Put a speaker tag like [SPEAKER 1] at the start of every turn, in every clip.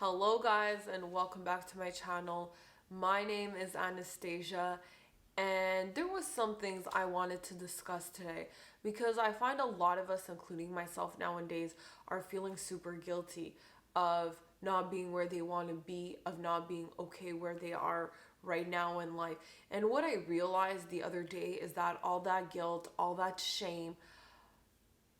[SPEAKER 1] Hello guys and welcome back to my channel. My name is Anastasia and there was some things I wanted to discuss today because I find a lot of us, including myself nowadays, are feeling super guilty of not being where they want to be, of not being okay where they are right now in life. And what I realized the other day is that all that guilt, all that shame,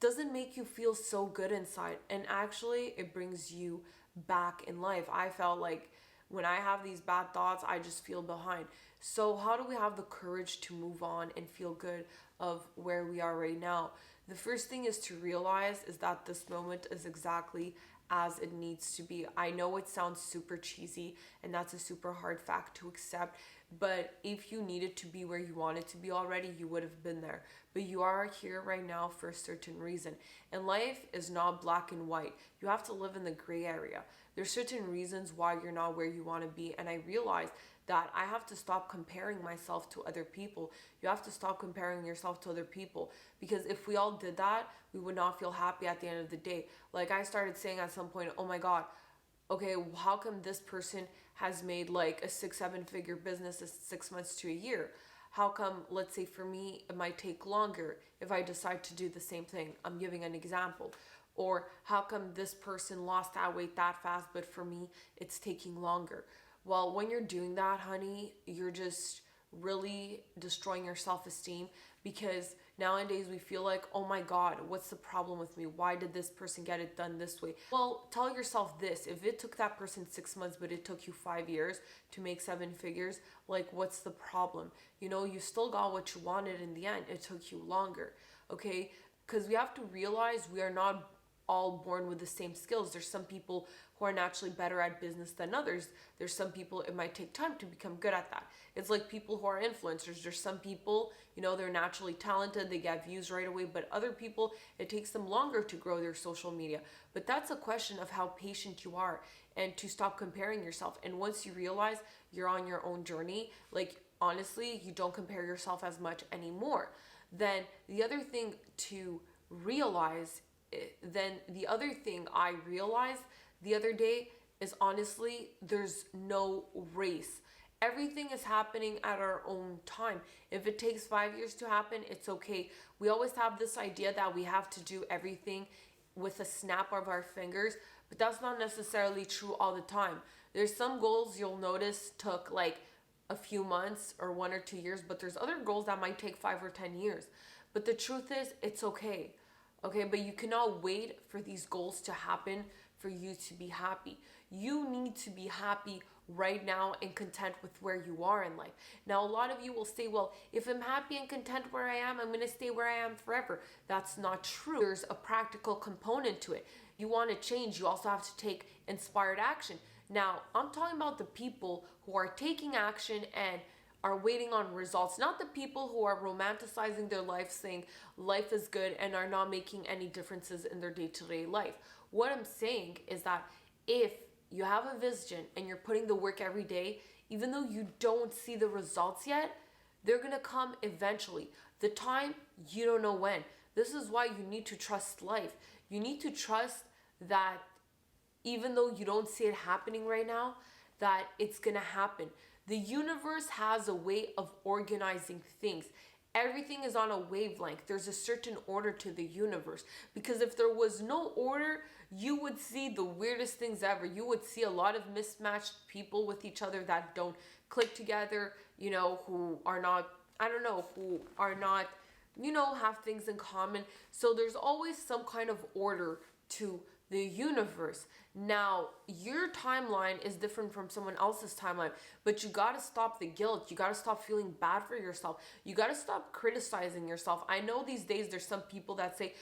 [SPEAKER 1] doesn't make you feel so good inside, and actually it brings you back in life. I felt like when I have these bad thoughts, I just feel behind. So how do we have the courage to move on and feel good of where we are right now? The first thing is to realize is that this moment is exactly as it needs to be. I know it sounds super cheesy and that's a super hard fact to accept, but if you needed to be where you wanted to be already, you would have been there. But you are here right now for a certain reason. And life is not black and white. You have to live in the gray area. There's certain reasons why you're not where you want to be. And I realized that I have to stop comparing myself to other people. You have to stop comparing yourself to other people, because if we all did that, we would not feel happy at the end of the day. Like I started saying at some point, oh my God, okay, how come this person has made like a 6-7 figure business in 6 months to a year? How come, let's say for me, it might take longer if I decide to do the same thing? I'm giving an example. Or how come this person lost that weight that fast, but for me, it's taking longer? Well, when you're doing that, honey, you're just really destroying your self-esteem, because nowadays we feel like, oh my God, what's the problem with me? Why did this person get it done this way? Well, tell yourself this: if it took that person 6 months but it took you 5 years to make 7 figures, like what's the problem? You know, you still got what you wanted in the end. It took you longer, okay? Because we have to realize we are not all born with the same skills. There's some people who are naturally better at business than others. There's some people it might take time to become good at that. It's like people who are influencers. There's some people, you know, they're naturally talented, they get views right away, but other people, it takes them longer to grow their social media. But that's a question of how patient you are and to stop comparing yourself. And once you realize you're on your own journey, like honestly, you don't compare yourself as much anymore. Then the other thing I realized the other day is, honestly, there's no race. Everything is happening at our own time. If it takes 5 years to happen, it's okay. We always have this idea that we have to do everything with a snap of our fingers, but that's not necessarily true all the time. There's some goals you'll notice took like a few months or 1 or 2 years, but there's other goals that might take 5 or 10 years. But the truth is, it's okay. Okay, but you cannot wait for these goals to happen for you to be happy. You need to be happy right now and content with where you are in life. Now, a lot of you will say, well, if I'm happy and content where I am, I'm going to stay where I am forever. That's not true. There's a practical component to it. You want to change, you also have to take inspired action. Now, I'm talking about the people who are taking action and are waiting on results, not the people who are romanticizing their life, saying life is good and are not making any differences in their day-to-day life. What I'm saying is that if you have a vision and you're putting the work every day, even though you don't see the results yet, they're gonna come eventually. The time, you don't know when. This is why you need to trust life. You need to trust that even though you don't see it happening right now, that it's gonna happen. The universe has a way of organizing things. Everything is on a wavelength. There's a certain order to the universe. Because if there was no order, you would see the weirdest things ever. You would see a lot of mismatched people with each other that don't click together, you know, who are not, have things in common. So there's always some kind of order to the universe. Now, your timeline is different from someone else's timeline, but you gotta stop the guilt. You gotta stop feeling bad for yourself. You gotta stop criticizing yourself. I know these days there's some people that say,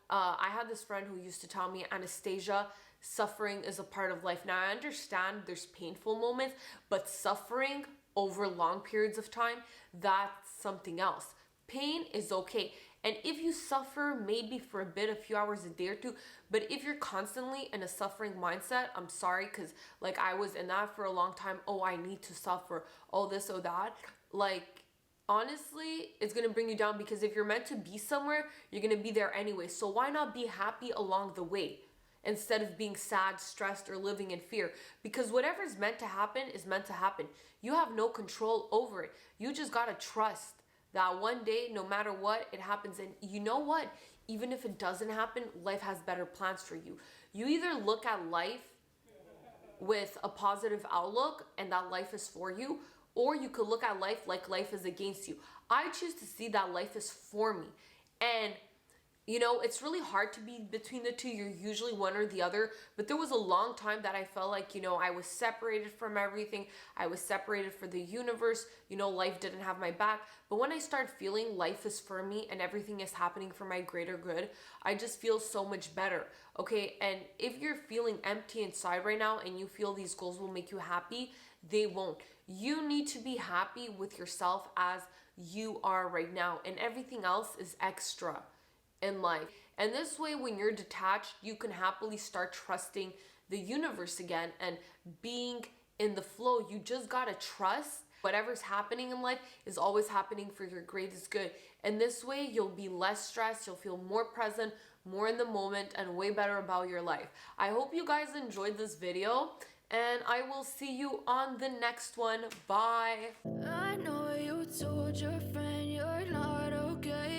[SPEAKER 1] I had this friend who used to tell me, Anastasia, suffering is a part of life. Now, I understand there's painful moments, but suffering over long periods of time, that's something else. Pain is okay. And if you suffer maybe for a bit, a few hours a day or two, but if you're constantly in a suffering mindset, I'm sorry, because like I was in that for a long time. Oh, I need to suffer. Oh, this, oh, that. Like, honestly, it's going to bring you down, because if you're meant to be somewhere, you're going to be there anyway. So why not be happy along the way? instead of being sad, stressed, or living in fear. Because whatever's meant to happen is meant to happen. You have no control over it. You just gotta trust that one day, no matter what, it happens. And you know what? Even if it doesn't happen, life has better plans for you. You either look at life with a positive outlook and that life is for you, or you could look at life like life is against you. I choose to see that life is for me. And you know, it's really hard to be between the two. You're usually one or the other. But there was a long time that I felt like, you know, I was separated from everything. I was separated from the universe. You know, life didn't have my back. But when I start feeling life is for me and everything is happening for my greater good, I just feel so much better. Okay, and if you're feeling empty inside right now and you feel these goals will make you happy, they won't. You need to be happy with yourself as you are right now. And everything else is extra in life. And this way, when you're detached, you can happily start trusting the universe again and being in the flow. You just gotta trust whatever's happening in life is always happening for your greatest good. And this way, you'll be less stressed, you'll feel more present, more in the moment, and way better about your life. I hope you guys enjoyed this video, and I will see you on the next one. Bye. I know you told your friend you're not okay.